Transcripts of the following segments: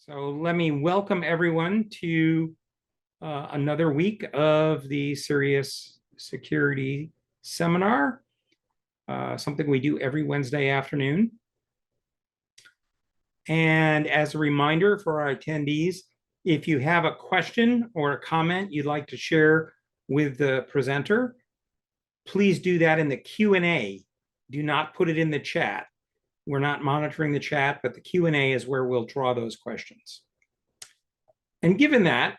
So let me welcome everyone to another week of the CERIAS Security Seminar, something we do every Wednesday afternoon. And as a reminder for our attendees, if you have a question or a comment you'd like to share with the presenter, please do that in the Q&A. Do not put it in the chat. We're not monitoring the chat, but the Q&A is where we'll draw those questions. And given that,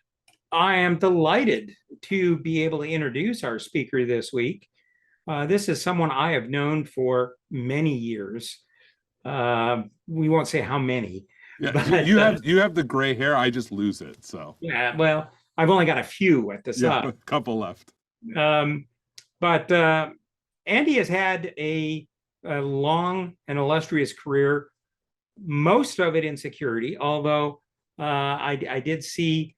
I am delighted to be able to introduce our speaker this week. This is someone I have known for many years. We won't say how many. Yeah, but, you have the gray hair. I just lose it. So yeah, well, I've only got a few at the side. a couple left. But Andy has had a long and illustrious career, most of it in security, although I did see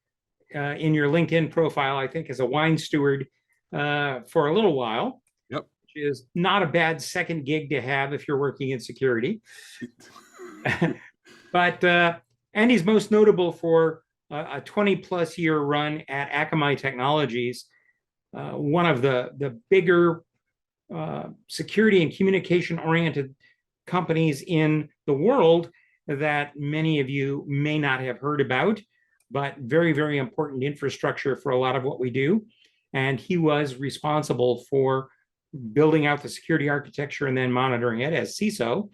in your LinkedIn profile, I think, as a wine steward for a little while. Yep. Which is not a bad second gig to have if you're working in security. But Andy's most notable for a 20-plus year run at Akamai Technologies, one of the bigger security and communication-oriented companies in the world that many of you may not have heard about, but very, very important infrastructure for a lot of what we do. And he was responsible for building out the security architecture and then monitoring it as CISO.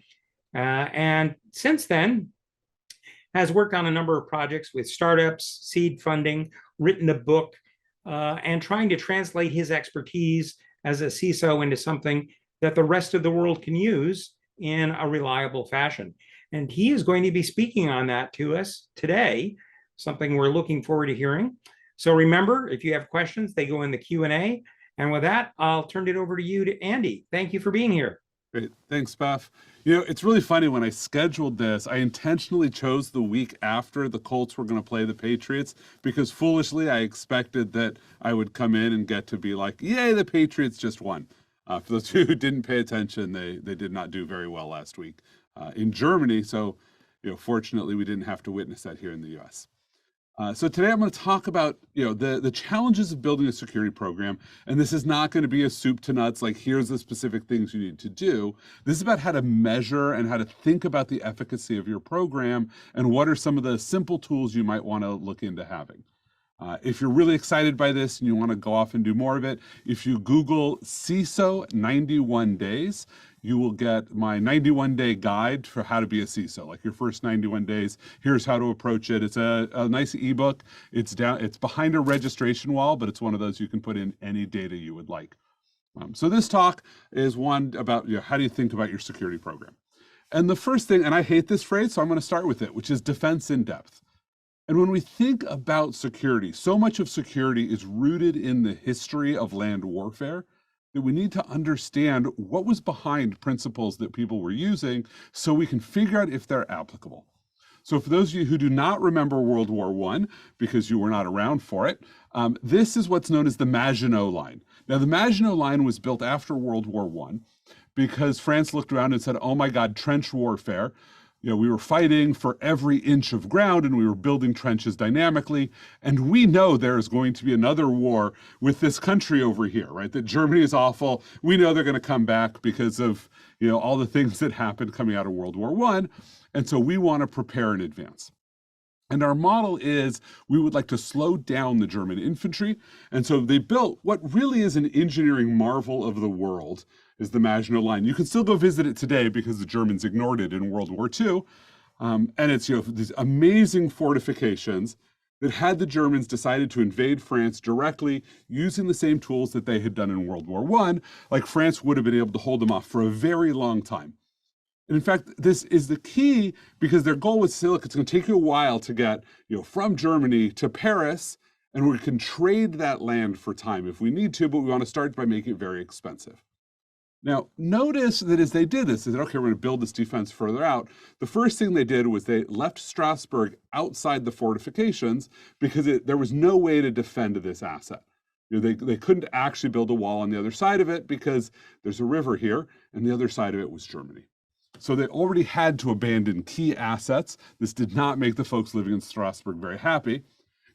And since then, has worked on a number of projects with startups, seed funding, written a book, and trying to translate his expertise as a CISO into something that the rest of the world can use in a reliable fashion. And he is going to be speaking on that to us today, something we're looking forward to hearing. So remember, if you have questions, they go in the Q&A. And with that, I'll turn it over to you, to Andy. Thank you for being here. Great. Thanks, Beth. You know, it's really funny, when I scheduled this, I intentionally chose the week after the Colts were going to play the Patriots, because foolishly I expected that I would come in and get to be like, yay, the Patriots just won. For those of you who didn't pay attention, they did not do very well last week in Germany. So, you know, fortunately, we didn't have to witness that here in the US. So today I'm going to talk about, the challenges of building a security program. And this is not going to be a soup to nuts, like here's the specific things you need to do. This is about how to measure and how to think about the efficacy of your program and what are some of the simple tools you might want to look into having. If you're really excited by this and you want to go off and do more of it, if you Google CISO 91 days, you will get my 91-day guide for how to be a CISO, like your first 91 days. Here's how to approach it. It's a nice ebook. It's behind a registration wall, but it's one of those you can put in any data you would like. So this talk is one about how do you think about your security program. And the first thing, and I hate this phrase, so I'm going to start with it, which is defense in depth. And when we think about security, so much of security is rooted in the history of land warfare that we need to understand what was behind principles that people were using so we can figure out if they're applicable. So for those of you who do not remember World War I, because you were not around for it, this is what's known as the Maginot Line. Now, the Maginot Line was built after World War I because France looked around and said, oh my God, trench warfare. We were fighting for every inch of ground and we were building trenches dynamically. And we know there is going to be another war with this country over here, right? That Germany is awful. We know they're going to come back because of, all the things that happened coming out of World War I. And so we want to prepare in advance. And our model is we would like to slow down the German infantry. And so they built what really is an engineering marvel of the world, is the Maginot Line. You can still go visit it today because the Germans ignored it in World War II. And it's these amazing fortifications that had the Germans decided to invade France directly using the same tools that they had done in World War I, like France would have been able to hold them off for a very long time. And in fact, this is the key because their goal was to say, look, it's going to take you a while to get from Germany to Paris, and we can trade that land for time if we need to, but we want to start by making it very expensive. Now, notice that as they did this, they said, okay, we're going to build this defense further out. The first thing they did was they left Strasbourg outside the fortifications because there was no way to defend this asset. They couldn't actually build a wall on the other side of it because there's a river here, and the other side of it was Germany. So they already had to abandon key assets. This did not make the folks living in Strasbourg very happy.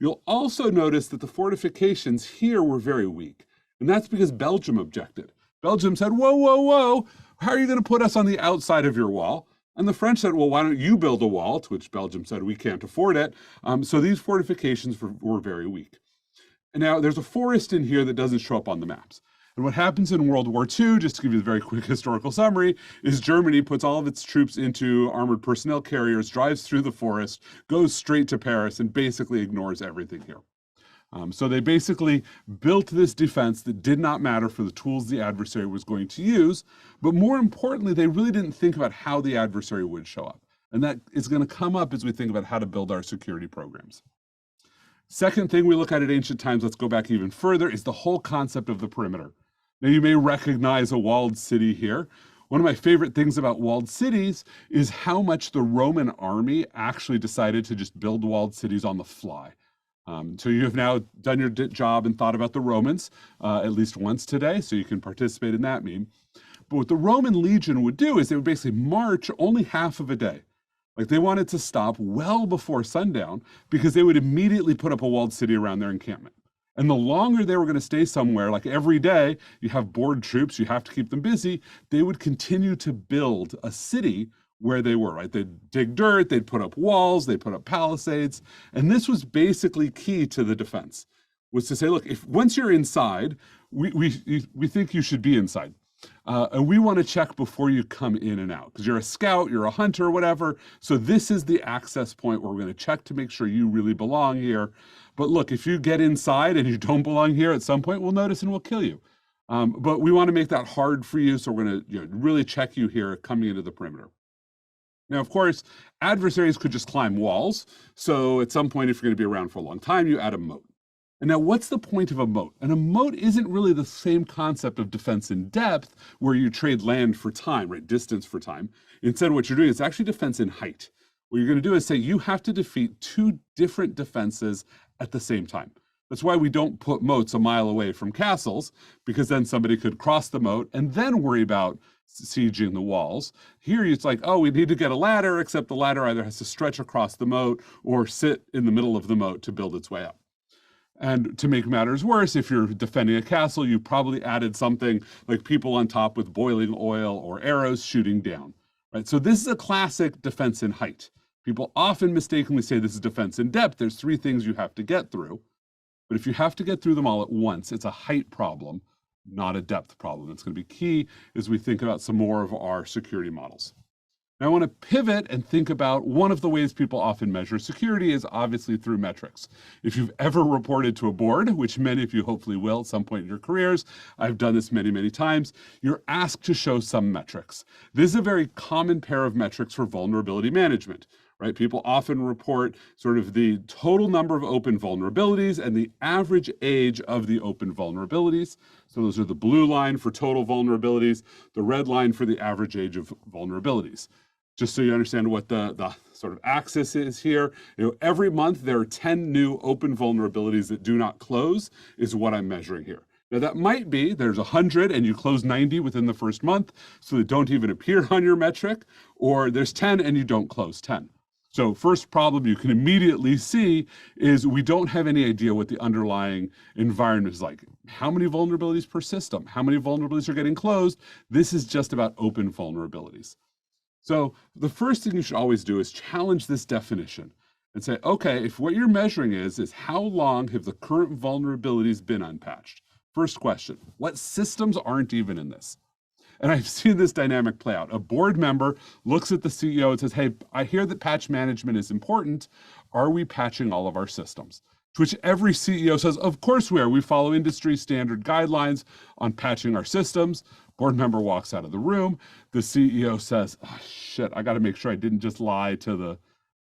You'll also notice that the fortifications here were very weak. And that's because Belgium objected. Belgium said, whoa, whoa, whoa, how are you going to put us on the outside of your wall? And the French said, well, why don't you build a wall? To which Belgium said, we can't afford it. So these fortifications were very weak. And now there's a forest in here that doesn't show up on the maps. And what happens in World War II, just to give you a very quick historical summary, is Germany puts all of its troops into armored personnel carriers, drives through the forest, goes straight to Paris, and basically ignores everything here. So they basically built this defense that did not matter for the tools the adversary was going to use, but more importantly, they really didn't think about how the adversary would show up. And that is going to come up as we think about how to build our security programs. Second thing we look at ancient times, let's go back even further, is the whole concept of the perimeter. Now you may recognize a walled city here. One of my favorite things about walled cities is how much the Roman army actually decided to just build walled cities on the fly. So you have now done your job and thought about the Romans at least once today, so you can participate in that meme. But what the Roman legion would do is they would basically march only half of a day. Like they wanted to stop well before sundown because they would immediately put up a walled city around their encampment. And the longer they were going to stay somewhere, like every day, you have bored troops, you have to keep them busy, they would continue to build a city where they were, right? They'd dig dirt, they'd put up walls, they'd put up palisades. And this was basically key to the defense, was to say, look, if once you're inside, we think you should be inside. And we want to check before you come in and out, because you're a scout, you're a hunter, whatever. So this is the access point where we're going to check to make sure you really belong here. But look, if you get inside and you don't belong here, at some point we'll notice and we'll kill you. But we want to make that hard for you, so we're going to really check you here coming into the perimeter. Now, of course, adversaries could just climb walls. So at some point, if you're going to be around for a long time, you add a moat. And now what's the point of a moat? And a moat isn't really the same concept of defense in depth where you trade land for time, right? Distance for time. Instead, what you're doing is actually defense in height. What you're going to do is say you have to defeat two different defenses at the same time. That's why we don't put moats a mile away from castles, because then somebody could cross the moat and then worry about sieging the walls. Here it's like, oh, we need to get a ladder, except the ladder either has to stretch across the moat or sit in the middle of the moat to build its way up. And to make matters worse, if you're defending a castle, you probably added something like people on top with boiling oil or arrows shooting down, right? So this is a classic defense in height. People often mistakenly say this is defense in depth. There's three things you have to get through. But if you have to get through them all at once, it's a height problem, not a depth problem. It's going to be key as we think about some more of our security models. Now I want to pivot and think about one of the ways people often measure security is obviously through metrics. If you've ever reported to a board, which many of you hopefully will at some point in your careers, I've done this many, many times, you're asked to show some metrics. This is a very common pair of metrics for vulnerability management. Right? People often report sort of the total number of open vulnerabilities and the average age of the open vulnerabilities. So those are the blue line for total vulnerabilities, the red line for the average age of vulnerabilities. Just so you understand what the sort of axis is here, every month there are 10 new open vulnerabilities that do not close is what I'm measuring here. Now that might be, there's 100 and you close 90 within the first month, so they don't even appear on your metric, or there's 10 and you don't close 10. So first problem you can immediately see is we don't have any idea what the underlying environment is like. How many vulnerabilities per system? How many vulnerabilities are getting closed? This is just about open vulnerabilities. So the first thing you should always do is challenge this definition and say, okay, if what you're measuring is how long have the current vulnerabilities been unpatched? First question, what systems aren't even in this? And I've seen this dynamic play out. A board member looks at the CEO and says, hey, I hear that patch management is important. Are we patching all of our systems? To which every CEO says, of course we are. We follow industry standard guidelines on patching our systems. Board member walks out of the room. The CEO says, oh, shit, I got to make sure I didn't just lie to the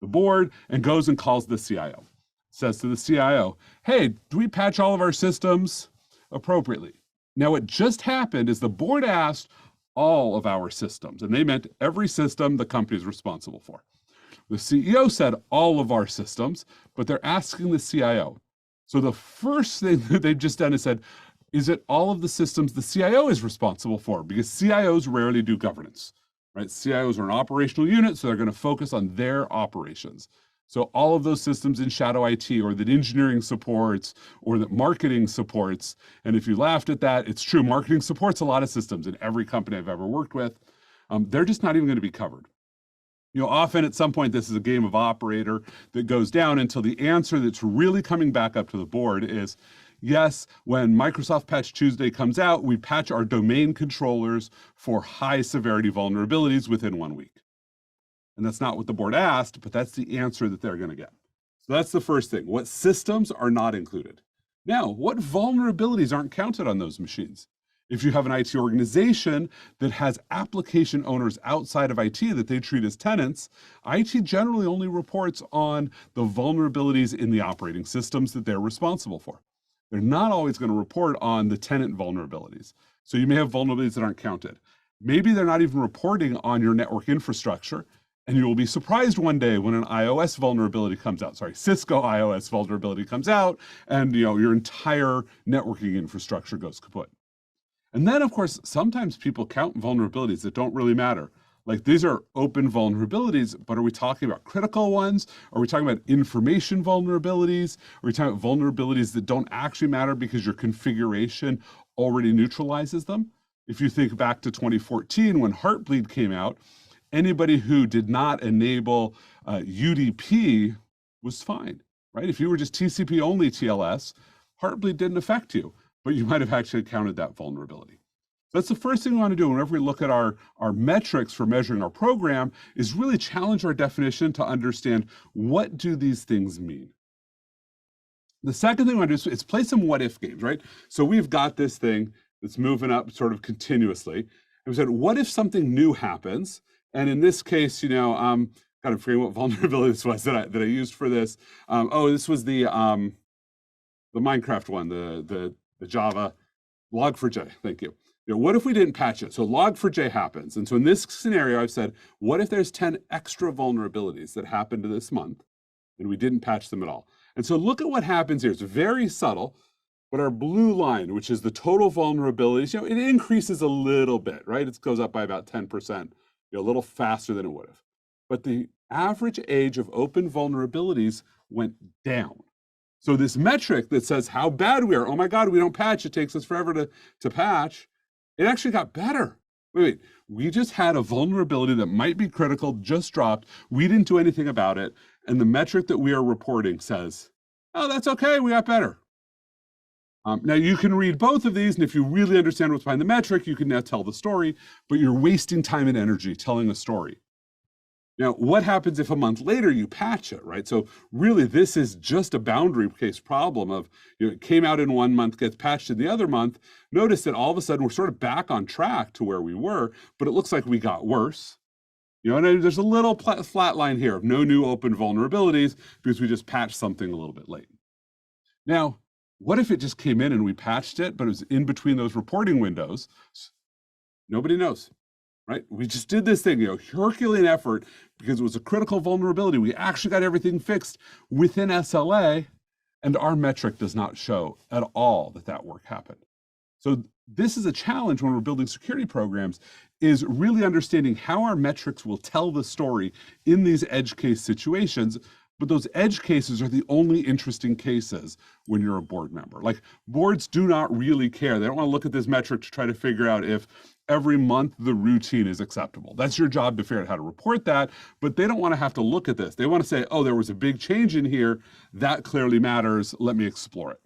board, and goes and calls the CIO. Says to the CIO, hey, do we patch all of our systems appropriately? Now, what just happened is the board asked all of our systems, and they meant every system the company is responsible for. The CEO said all of our systems, but they're asking the CIO. So the first thing that they've just done is said, is it all of the systems the CIO is responsible for? Because CIOs rarely do governance. right? CIOs are an operational unit, so they're going to focus on their operations. So all of those systems in shadow IT, or that engineering supports, or that marketing supports, and if you laughed at that, it's true, marketing supports a lot of systems in every company I've ever worked with. They're just not even going to be covered. Often at some point, this is a game of operator that goes down until the answer that's really coming back up to the board is, yes, when Microsoft Patch Tuesday comes out, we patch our domain controllers for high severity vulnerabilities within 1 week. And that's not what the board asked, but that's the answer that they're going to get. So that's the first thing. What systems are not included? Now, what vulnerabilities aren't counted on those machines? If you have an IT organization that has application owners outside of IT that they treat as tenants, IT generally only reports on the vulnerabilities in the operating systems that they're responsible for. They're not always going to report on the tenant vulnerabilities. So you may have vulnerabilities that aren't counted. Maybe they're not even reporting on your network infrastructure, and you will be surprised one day when an iOS vulnerability comes out, Cisco iOS vulnerability comes out, and your entire networking infrastructure goes kaput. And then, of course, sometimes people count vulnerabilities that don't really matter. Like, these are open vulnerabilities, but are we talking about critical ones? Are we talking about information vulnerabilities? Are we talking about vulnerabilities that don't actually matter because your configuration already neutralizes them? If you think back to 2014 when Heartbleed came out, anybody who did not enable UDP was fine, right? If you were just TCP only TLS, Heartbleed didn't affect you, but you might have actually counted that vulnerability. That's the first thing we want to do whenever we look at our metrics for measuring our program, is really challenge our definition to understand, what do these things mean? The second thing we want to do is play some what-if games, right? So we've got this thing that's moving up sort of continuously. And we said, what if something new happens? And in this case, kind of forgetting what vulnerability this was that I used for this. This was the Minecraft one, the Java Log4j. Thank you. What if we didn't patch it? So Log4j happens. And so in this scenario, I've said, what if there's 10 extra vulnerabilities that happened this month and we didn't patch them at all? And so look at what happens here. It's very subtle, but our blue line, which is the total vulnerabilities, it increases a little bit, right? It goes up by about 10%, a little faster than it would have. But the average age of open vulnerabilities went down. So this metric that says how bad we are, oh my God, we don't patch, it takes us forever to patch, it actually got better. Wait, we just had a vulnerability that might be critical, just dropped, we didn't do anything about it, and the metric that we are reporting says, oh, that's okay, we got better. Now you can read both of these, and if you really understand what's behind the metric, you can now tell the story, but you're wasting time and energy telling a story. Now, what happens if a month later you patch it, right? So really, this is just a boundary case problem of, it came out in 1 month, gets patched in the other month. Notice that all of a sudden we're sort of back on track to where we were, but it looks like we got worse. And there's a little flat line here of no new open vulnerabilities because we just patched something a little bit late. Now, what if it just came in and we patched it, but it was in between those reporting windows? Nobody knows. Right? We just did this thing, Herculean effort, because it was a critical vulnerability. We actually got everything fixed within SLA, and our metric does not show at all that work happened. So this is a challenge when we're building security programs, is really understanding how our metrics will tell the story in these edge case situations. But those edge cases are the only interesting cases when you're a board member. Like, boards do not really care. They don't want to look at this metric to try to figure out if every month the routine is acceptable. That's your job to figure out how to report that, but they don't want to have to look at this. They want to say, oh, there was a big change in here. That clearly matters. Let me explore it.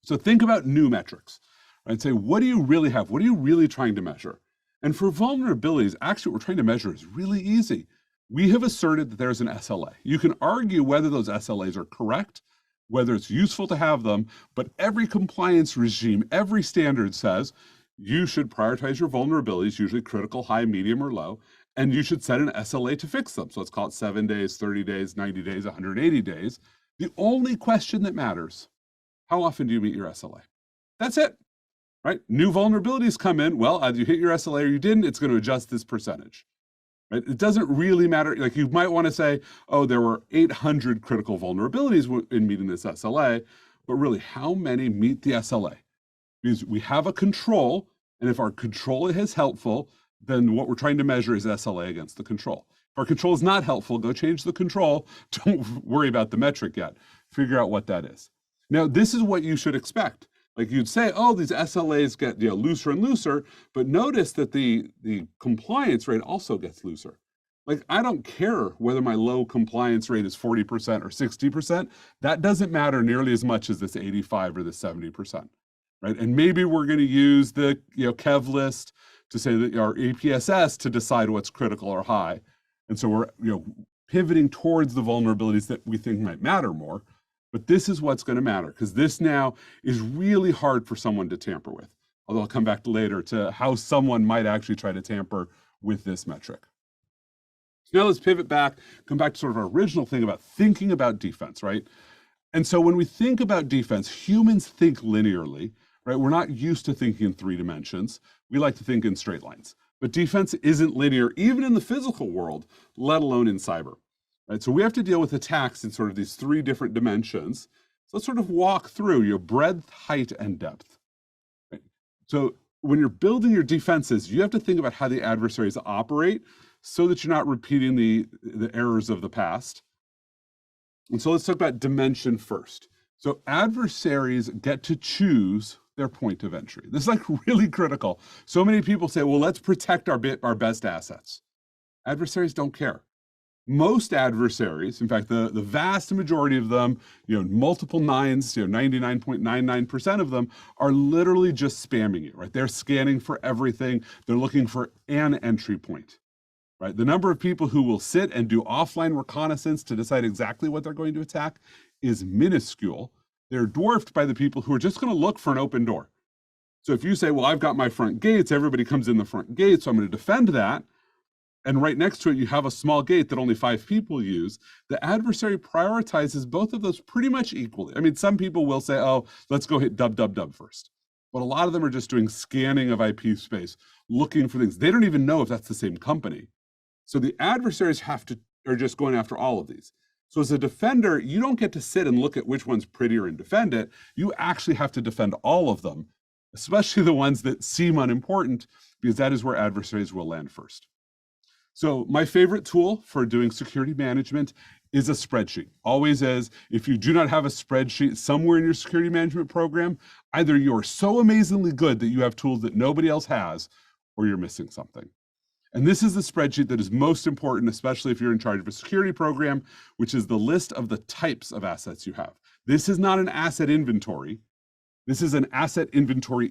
So think about new metrics, right? Say, what do you really have? What are you really trying to measure? And for vulnerabilities, actually what we're trying to measure is really easy. We have asserted that there's an SLA. You can argue whether those SLAs are correct, whether it's useful to have them, but every compliance regime, every standard says you should prioritize your vulnerabilities, usually critical, high, medium, or low, and you should set an SLA to fix them. So let's call it 7 days, 30 days, 90 days, 180 days. The only question that matters, how often do you meet your SLA? That's it, right? New vulnerabilities come in, well, either you hit your SLA or you didn't, it's going to adjust this percentage. Right? It doesn't really matter. Like, you might want to say, oh, there were 800 critical vulnerabilities in meeting this SLA, but really, how many meet the SLA? Because we have a control, and if our control is helpful, then what we're trying to measure is SLA against the control. If our control is not helpful, go change the control. Don't worry about the metric yet. Figure out what that is. Now, this is what you should expect. Like you'd say, oh, these SLAs get looser and looser, but notice that the compliance rate also gets looser. Like, I don't care whether my low compliance rate is 40% or 60%. That doesn't matter nearly as much as this 85 or the 70%, right? And maybe we're going to use the KEV list to say that our APSS to decide what's critical or high. And so we're pivoting towards the vulnerabilities that we think might matter more. But this is what's going to matter, because this now is really hard for someone to tamper with. Although I'll come back later to how someone might actually try to tamper with this metric. So now let's pivot back, come back to sort of our original thing about thinking about defense, right? And so when we think about defense, humans think linearly, right? We're not used to thinking in 3 dimensions. We like to think in straight lines. But defense isn't linear, even in the physical world, let alone in cyber. Right? So we have to deal with attacks in sort of these 3 different dimensions. So let's sort of walk through your breadth, height, and depth. Right? So when you're building your defenses, you have to think about how the adversaries operate so that you're not repeating the errors of the past. And so let's talk about dimension first. So adversaries get to choose their point of entry. This is like really critical. So many people say, well, let's protect our best assets. Adversaries don't care. Most adversaries, in fact, the vast majority of them, multiple nines, 99.99% of them are literally just spamming you, right? They're scanning for everything. They're looking for an entry point, right? The number of people who will sit and do offline reconnaissance to decide exactly what they're going to attack is minuscule. They're dwarfed by the people who are just going to look for an open door. So if you say, well, I've got my front gates, everybody comes in the front gate, so I'm going to defend that. And right next to it, you have a small gate that only 5 people use. The adversary prioritizes both of those pretty much equally. I mean, some people will say, oh, let's go hit dub first. But a lot of them are just doing scanning of IP space, looking for things. They don't even know if that's the same company. So the adversaries are just going after all of these. So as a defender, you don't get to sit and look at which one's prettier and defend it. You actually have to defend all of them, especially the ones that seem unimportant, because that is where adversaries will land first. So my favorite tool for doing security management is a spreadsheet. Always is. If you do not have a spreadsheet somewhere in your security management program, either you're so amazingly good that you have tools that nobody else has, or you're missing something. And this is the spreadsheet that is most important, especially if you're in charge of a security program, which is the list of the types of assets you have. This is not an asset inventory. This is an asset inventory.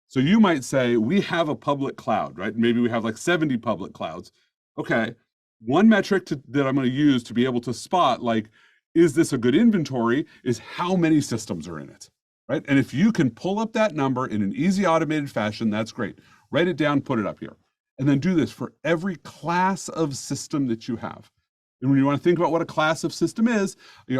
So you might say, we have a public cloud, right? Maybe we have like 70 public clouds. Okay, one metric that I'm going to use to be able to spot, like, is this a good inventory, is how many systems are in it, right? And if you can pull up that number in an easy automated fashion, that's great. Write it down, put it up here. And then do this for every class of system that you have. And when you want to think about what a class of system is,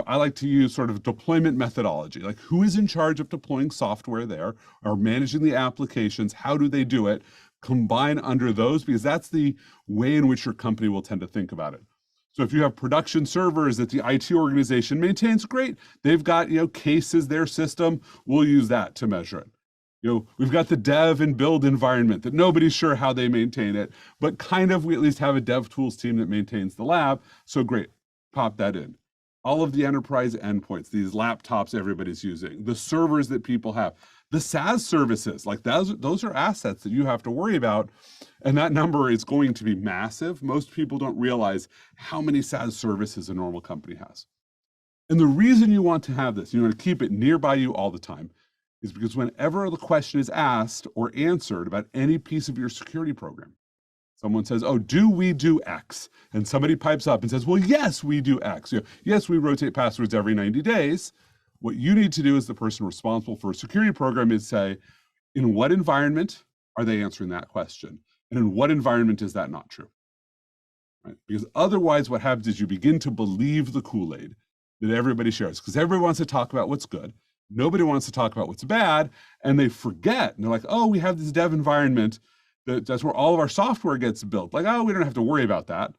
I like to use sort of deployment methodology, like who is in charge of deploying software there or managing the applications, how do they do it, combine under those, because that's the way in which your company will tend to think about it. So if you have production servers that the IT organization maintains, great. They've got, cases, their system, we'll use that to measure it. We've got the dev and build environment that nobody's sure how they maintain it, but kind of we at least have a dev tools team that maintains the lab. So great, pop that in. All of the enterprise endpoints, these laptops everybody's using, the servers that people have, the SaaS services, like those are assets that you have to worry about. And that number is going to be massive. Most people don't realize how many SaaS services a normal company has. And the reason you want to have this, you want to keep it nearby you all the time, is because whenever the question is asked or answered about any piece of your security program, someone says, oh, do we do X? And somebody pipes up and says, well, yes, we do X. Yes, we rotate passwords every 90 days. What you need to do as the person responsible for a security program is say, in what environment are they answering that question? And in what environment is that not true? Right? Because otherwise what happens is you begin to believe the Kool-Aid that everybody shares, because everybody wants to talk about what's good. Nobody wants to talk about what's bad, and they forget. And they're like, oh, we have this dev environment that's where all of our software gets built. Like, oh, we don't have to worry about that,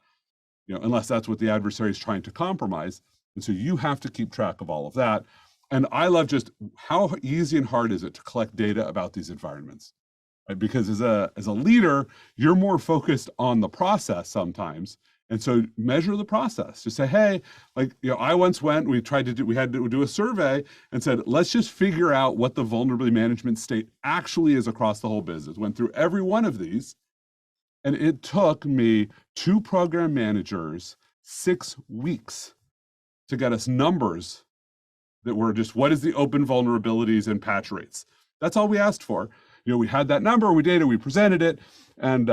unless that's what the adversary is trying to compromise. And so you have to keep track of all of that. And I love just how easy and hard is it to collect data about these environments. right? Because as a leader, you're more focused on the process sometimes. And so measure the process. Just say, hey, like, I once went, we had to do a survey and said, let's just figure out what the vulnerability management state actually is across the whole business. Went through every one of these, and it took me 2 program managers 6 weeks to get us numbers that were just, what is the open vulnerabilities and patch rates? That's all we asked for. We had that number, we did it, we presented it, and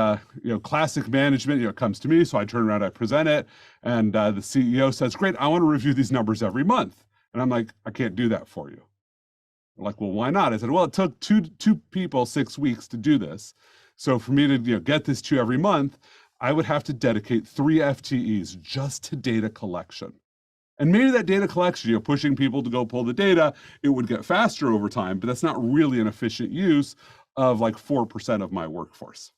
classic management, comes to me, so I turn around, I present it, and the CEO says, great, I want to review these numbers every month. And I'm like, I can't do that for you. They're like, well, why not? I said, well, it took two people 6 weeks to do this. So for me to get this to you every month, I would have to dedicate 3 FTEs just to data collection. And maybe that data collection, pushing people to go pull the data, it would get faster over time, but that's not really an efficient use of like 4% of my workforce.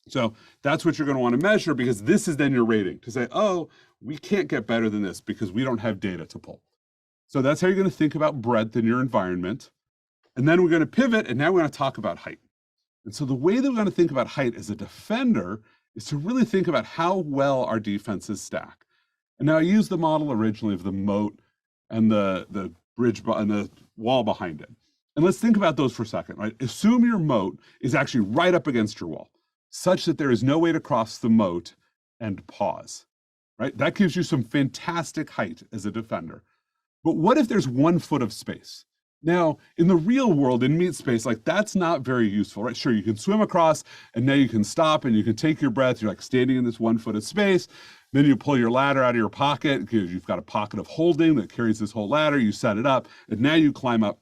So that's what you're going to want to measure, because this is then your rating to say, oh, we can't get better than this because we don't have data to pull. So that's how you're going to think about breadth in your environment. And then we're going to pivot, and now we're going to talk about height. And so the way that we're going to think about height as a defender is to really think about how well our defenses stack. And now I used the model originally of the moat and the bridge and the wall behind it. And let's think about those for a second, right? Assume your moat is actually right up against your wall, such that there is no way to cross the moat and pause, right? That gives you some fantastic height as a defender. But what if there's 1 foot of space? Now, in the real world, in meat space, like, that's not very useful, right? Sure, you can swim across, and now you can stop, and you can take your breath. You're like standing in this 1 foot of space. Then you pull your ladder out of your pocket, because you've got a pocket of holding that carries this whole ladder. You set it up, and now you climb up.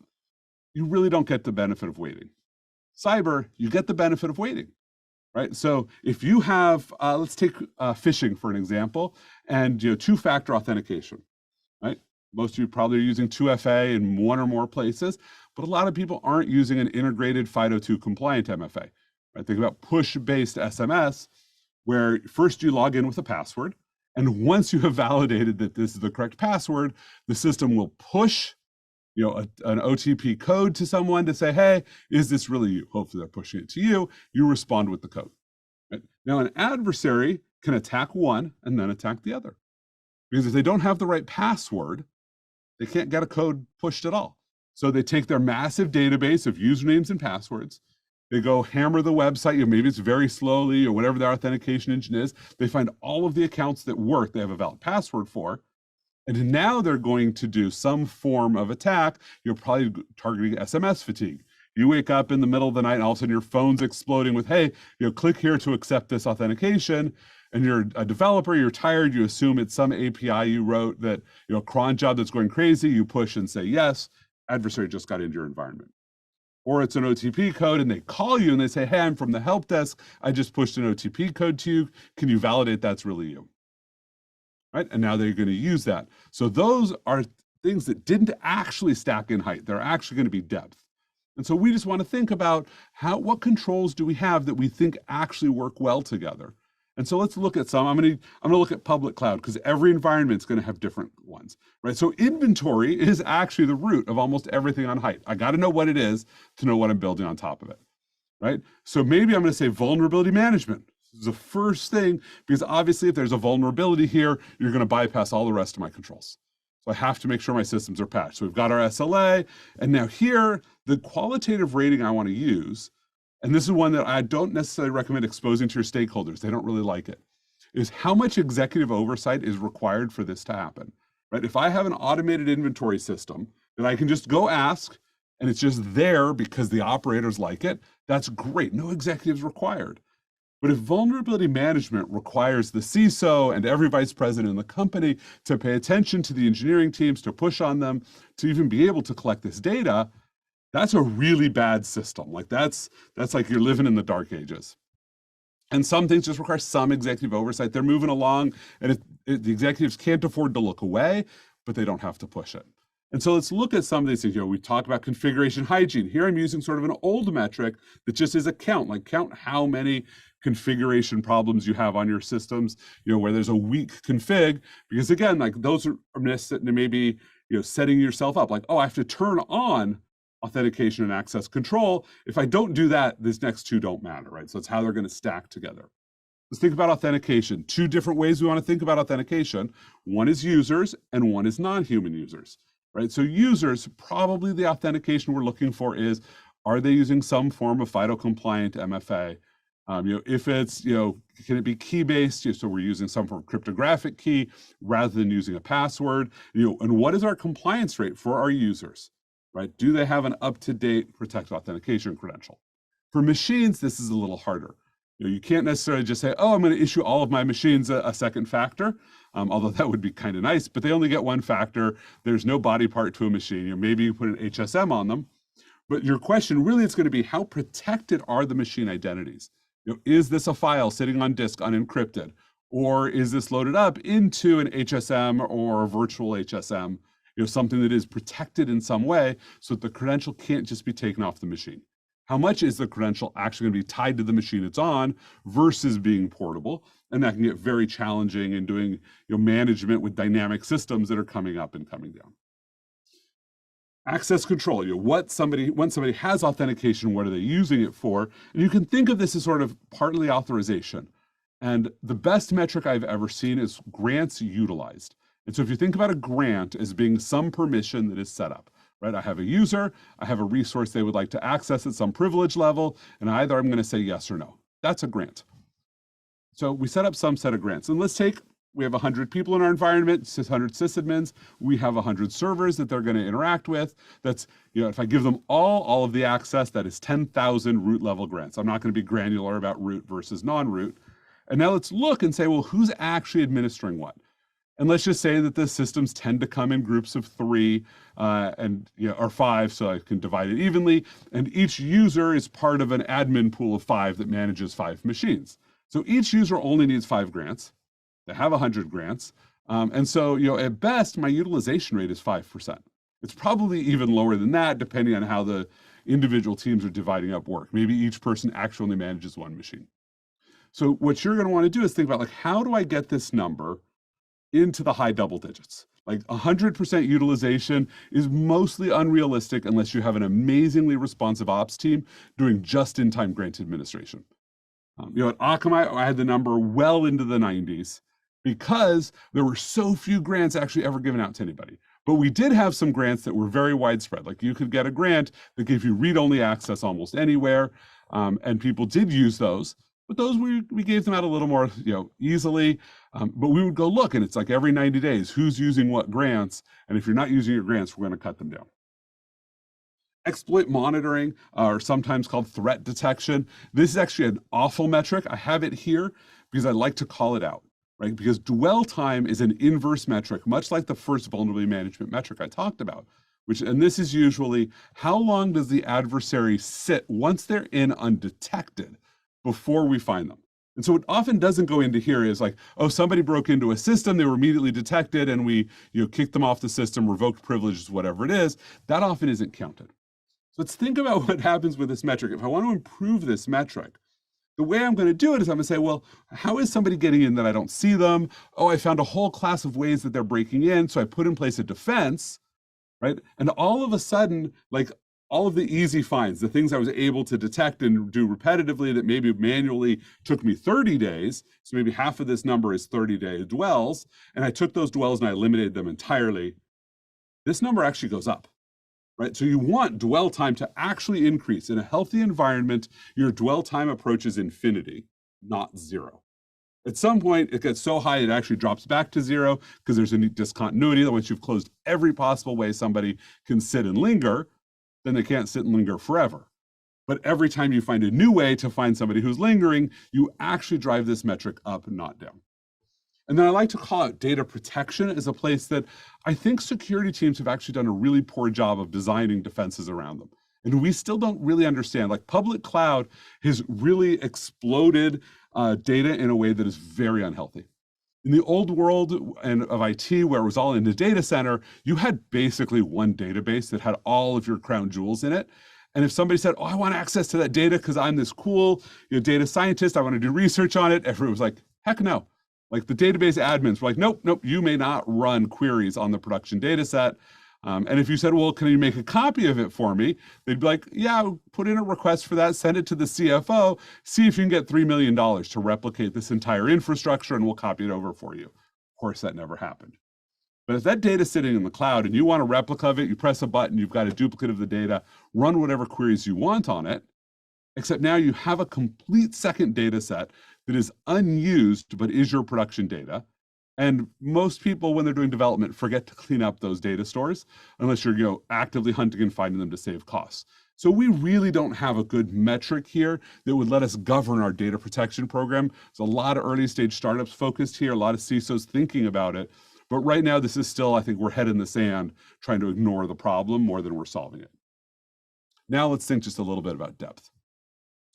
You really don't get the benefit of waiting. Cyber, you get the benefit of waiting, right? So if you have, let's take phishing for an example, and 2-factor authentication, right? Most of you probably are using 2FA in 1 or more places, but a lot of people aren't using an integrated FIDO2 compliant MFA, right? Think about push-based SMS, where first you log in with a password, and once you have validated that this is the correct password, the system will push an OTP code to someone to say, hey, is this really you? Hopefully they're pushing it to you. You respond with the code. Right? Now, an adversary can attack one and then attack the other. Because if they don't have the right password, they can't get a code pushed at all. So they take their massive database of usernames and passwords, they go hammer the website, maybe it's very slowly or whatever their authentication engine is. They find all of the accounts that work, they have a valid password for, and now they're going to do some form of attack. You're probably targeting SMS fatigue. You wake up in the middle of the night and all of a sudden your phone's exploding with, hey, click here to accept this authentication. And you're a developer, you're tired, you assume it's some API you wrote that, a cron job that's going crazy, you push and say yes, adversary just got into your environment. Or it's an OTP code and they call you and they say, hey, I'm from the help desk, I just pushed an OTP code to you, can you validate that's really you? Right, and now they're going to use that. So those are things that didn't actually stack in height, they're actually going to be depth. And so we just want to think about what controls do we have that we think actually work well together. And so let's look at some. I'm going to look at public cloud because every environment is going to have different ones, right? So inventory is actually the root of almost everything on height. I got to know what it is to know what I'm building on top of it, right? So maybe I'm going to say vulnerability management. This is the first thing, because obviously if there's a vulnerability here, you're going to bypass all the rest of my controls. So I have to make sure my systems are patched. So we've got our SLA, and now here, the qualitative rating I want to use, and this is one that I don't necessarily recommend exposing to your stakeholders, they don't really like it, is how much executive oversight is required for this to happen, right? If I have an automated inventory system that I can just go ask, and it's just there because the operators like it, that's great, no executives required. But if vulnerability management requires the CISO and every vice president in the company to pay attention to the engineering teams, to push on them, to even be able to collect this data, that's a really bad system. Like that's like you're living in the dark ages. And some things just require some executive oversight. They're moving along, and the executives can't afford to look away, but they don't have to push it. And so let's look at some of these things. We talk about configuration hygiene. Here I'm using sort of an old metric that just is a count, like count how many configuration problems you have on your systems, where there's a weak config, because again, like those are maybe, setting yourself up like, oh, I have to turn on authentication and access control. If I don't do that, these next two don't matter, right? So it's how they're going to stack together. Let's think about authentication. Two different ways we want to think about authentication. One is users and one is non-human users, right? So users, probably the authentication we're looking for is, are they using some form of FIDO compliant MFA? If it's, can it be key-based? So we're using some form of cryptographic key rather than using a password. And what is our compliance rate for our users, right? Do they have an up-to-date protected authentication credential? For machines, this is a little harder. You can't necessarily just say, oh, I'm going to issue all of my machines a second factor, although that would be kind of nice, but they only get one factor. There's no body part to a machine. Maybe you put an HSM on them. But your question really is going to be, how protected are the machine identities? Is this a file sitting on disk unencrypted? Or is this loaded up into an HSM or a virtual HSM, something that is protected in some way so that the credential can't just be taken off the machine? How much is the credential actually going to be tied to the machine it's on versus being portable? And that can get very challenging in doing management with dynamic systems that are coming up and coming down. Access control, when somebody has authentication, what are they using it for? And you can think of this as sort of partly authorization. And the best metric I've ever seen is grants utilized. And so if you think about a grant as being some permission that is set up, right? I have a user, I have a resource they would like to access at some privilege level, and either I'm going to say yes or no. That's a grant. So we set up some set of grants. And let's take, we have 100 people in our environment, 100 sysadmins. We have 100 servers that they're going to interact with. That's, if I give them all of the access, that is 10,000 root level grants. I'm not going to be granular about root versus non-root. And now let's look and say, well, who's actually administering what? And let's just say that the systems tend to come in groups of 3 or 5, so I can divide it evenly. And each user is part of an admin pool of 5 that manages 5 machines. So each user only needs 5 grants. They have 100 grants. And so, at best, my utilization rate is 5%. It's probably even lower than that, depending on how the individual teams are dividing up work. Maybe each person actually only manages 1 machine. So what you're going to want to do is think about, how do I get this number into the high double digits? Like 100% utilization is mostly unrealistic unless you have an amazingly responsive ops team doing just-in-time grant administration. At Akamai, I had the number well into the 90s because there were so few grants actually ever given out to anybody. But we did have some grants that were very widespread. Like you could get a grant that gave you read-only access almost anywhere, and people did use those. But those we gave them out a little more easily. But we would go look, and it's like every 90 days, who's using what grants, and if you're not using your grants, we're going to cut them down. Exploit monitoring, or sometimes called threat detection. This is actually an awful metric. I have it here because I like to call it out, right? Because dwell time is an inverse metric, much like the first vulnerability management metric I talked about, and this is usually how long does the adversary sit once they're in undetected before we find them. And so what often doesn't go into here is like, oh, somebody broke into a system, they were immediately detected, and we kicked them off the system, revoked privileges, whatever it is. That often isn't counted. So let's think about what happens with this metric. If I want to improve this metric, the way I'm going to do it is I'm going to say, well, how is somebody getting in that I don't see them? Oh, I found a whole class of ways that they're breaking in, so I put in place a defense, right? And all of a sudden, all of the easy finds, the things I was able to detect and do repetitively that maybe manually took me 30 days, so maybe half of this number is 30-day dwells, and I took those dwells and I eliminated them entirely, this number actually goes up, right? So you want dwell time to actually increase. In a healthy environment, your dwell time approaches infinity, not 0. At some point, it gets so high it actually drops back to 0 because there's a discontinuity that once you've closed every possible way somebody can sit and linger, then they can't sit and linger forever. But every time you find a new way to find somebody who's lingering, you actually drive this metric up, not down. And then I like to call out data protection as a place that I think security teams have actually done a really poor job of designing defenses around them. And we still don't really understand, public cloud has really exploded data in a way that is very unhealthy. In the old world of IT, where it was all in the data center, you had basically one database that had all of your crown jewels in it. And if somebody said, oh, I want access to that data because I'm this cool data scientist, I want to do research on it, everyone was like, heck no. The database admins were like, nope, you may not run queries on the production data set. And if you said, well, can you make a copy of it for me? They'd be like, yeah, put in a request for that, send it to the CFO, see if you can get $3 million to replicate this entire infrastructure, and we'll copy it over for you. Of course, that never happened. But if that data's sitting in the cloud and you want a replica of it, you press a button, you've got a duplicate of the data, run whatever queries you want on it, except now you have a complete second data set that is unused, but is your production data. And most people, when they're doing development, forget to clean up those data stores unless you're actively hunting and finding them to save costs. So we really don't have a good metric here that would let us govern our data protection program. There's a lot of early stage startups focused here, a lot of CISOs thinking about it. But right now, this is still, I think we're head in the sand trying to ignore the problem more than we're solving it. Now let's think just a little bit about depth.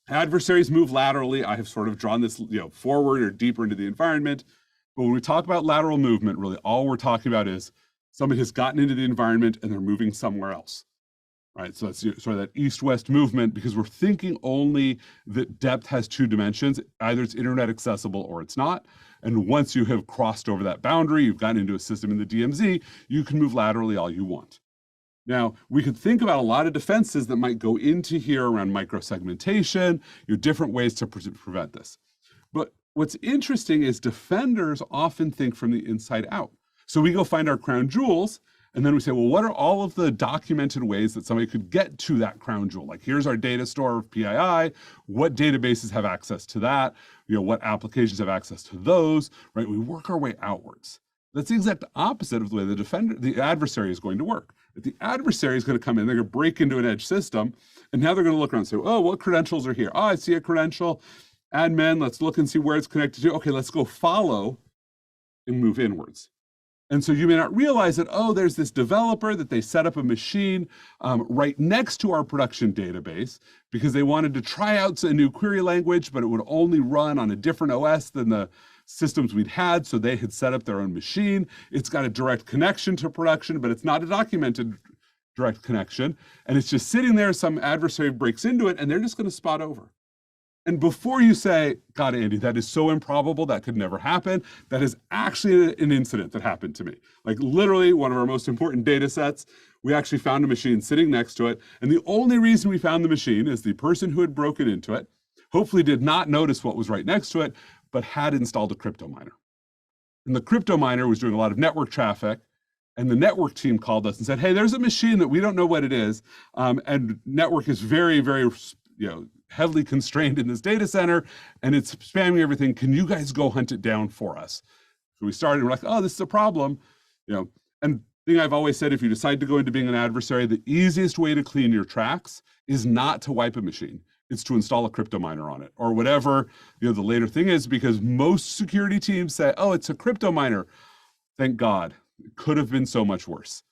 Adversaries move laterally. I have sort of drawn this forward or deeper into the environment. But when we talk about lateral movement, really all we're talking about is somebody has gotten into the environment and they're moving somewhere else, right? So that's sort of that east-west movement, because we're thinking only that depth has two dimensions. Either it's internet accessible or it's not. And once you have crossed over that boundary, you've gotten into a system in the DMZ, you can move laterally all you want. Now, we could think about a lot of defenses that might go into here around microsegmentation, different ways to prevent this. But what's interesting is defenders often think from the inside out. So we go find our crown jewels, and then we say, well, what are all of the documented ways that somebody could get to that crown jewel? Like, here's our data store of PII. What databases have access to that? What applications have access to those, right? We work our way outwards. That's the exact opposite of the way the adversary is going to work. The adversary is going to come in, they're going to break into an edge system, and now they're going to look around and say, oh, what credentials are here? Oh, I see a credential. Admin, let's look and see where it's connected to. Okay, let's go follow and move inwards. And so you may not realize that, oh, there's this developer that they set up a machine right next to our production database because they wanted to try out a new query language, but it would only run on a different OS than the systems we'd had, so they had set up their own machine. It's got a direct connection to production, but it's not a documented direct connection. And it's just sitting there, some adversary breaks into it, and they're just going to spot over. And before you say, God, Andy, that is so improbable, that could never happen, that is actually an incident that happened to me. Like literally one of our most important data sets, we actually found a machine sitting next to it. And the only reason we found the machine is the person who had broken into it hopefully did not notice what was right next to it, but had installed a crypto miner. And the crypto miner was doing a lot of network traffic. And the network team called us and said, hey, there's a machine that we don't know what it is. And network is very, very, heavily constrained in this data center, and it's spamming everything. Can you guys go hunt it down for us? So we started, we're like, oh, this is a problem. And the thing I've always said, if you decide to go into being an adversary, the easiest way to clean your tracks is not to wipe a machine. It's to install a crypto miner on it or whatever, the later thing is, because most security teams say, oh, it's a crypto miner. Thank God. It could have been so much worse.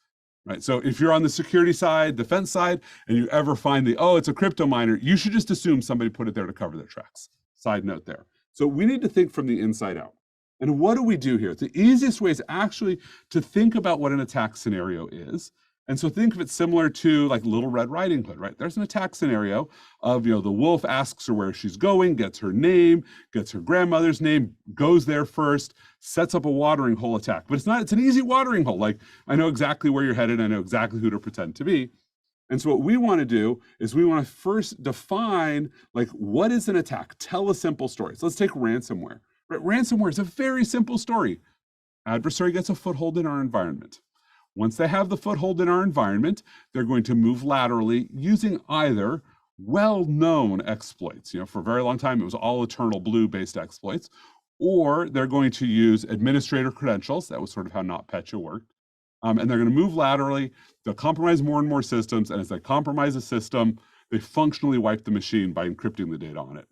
Right. So if you're on the security side, defense side, and you ever find it's a crypto miner, you should just assume somebody put it there to cover their tracks. Side note there. So we need to think from the inside out. And what do we do here? The easiest way is actually to think about what an attack scenario is. And so think of it similar to like Little Red Riding Hood, right? There's an attack scenario of, the wolf asks her where she's going, gets her name, gets her grandmother's name, goes there first, sets up a watering hole attack. But it's an easy watering hole. Like, I know exactly where you're headed. I know exactly who to pretend to be. And so what we want to do is we want to first define, like, what is an attack? Tell a simple story. So let's take ransomware. Right? Ransomware is a very simple story. Adversary gets a foothold in our environment. Once they have the foothold in our environment, they're going to move laterally using either well-known exploits. For a very long time, it was all Eternal Blue-based exploits, or they're going to use administrator credentials. That was sort of how NotPetya worked. And they're going to move laterally. They'll compromise more and more systems. And as they compromise a system, they functionally wipe the machine by encrypting the data on it.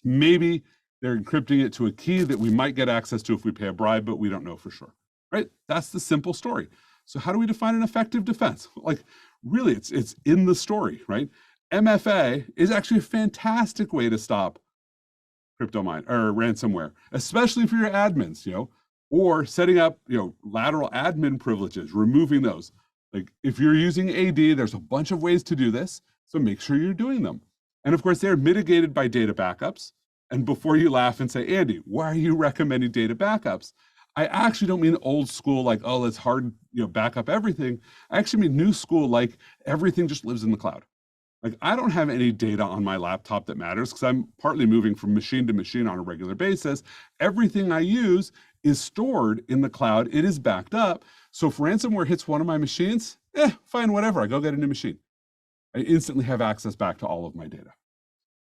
Maybe they're encrypting it to a key that we might get access to if we pay a bribe, but we don't know for sure. Right? That's the simple story. So how do we define an effective defense? Like, really, it's in the story, right? MFA is actually a fantastic way to stop crypto mine or ransomware, especially for your admins, or setting up, lateral admin privileges, removing those. Like, if you're using AD, there's a bunch of ways to do this, so make sure you're doing them. And of course, they're mitigated by data backups. And before you laugh and say, Andy, why are you recommending data backups? I actually don't mean old school, like, oh, let's hard, back up everything. I actually mean new school, like everything just lives in the cloud. Like, I don't have any data on my laptop that matters because I'm partly moving from machine to machine on a regular basis. Everything I use is stored in the cloud. It is backed up. So if ransomware hits one of my machines, fine, whatever. I go get a new machine. I instantly have access back to all of my data.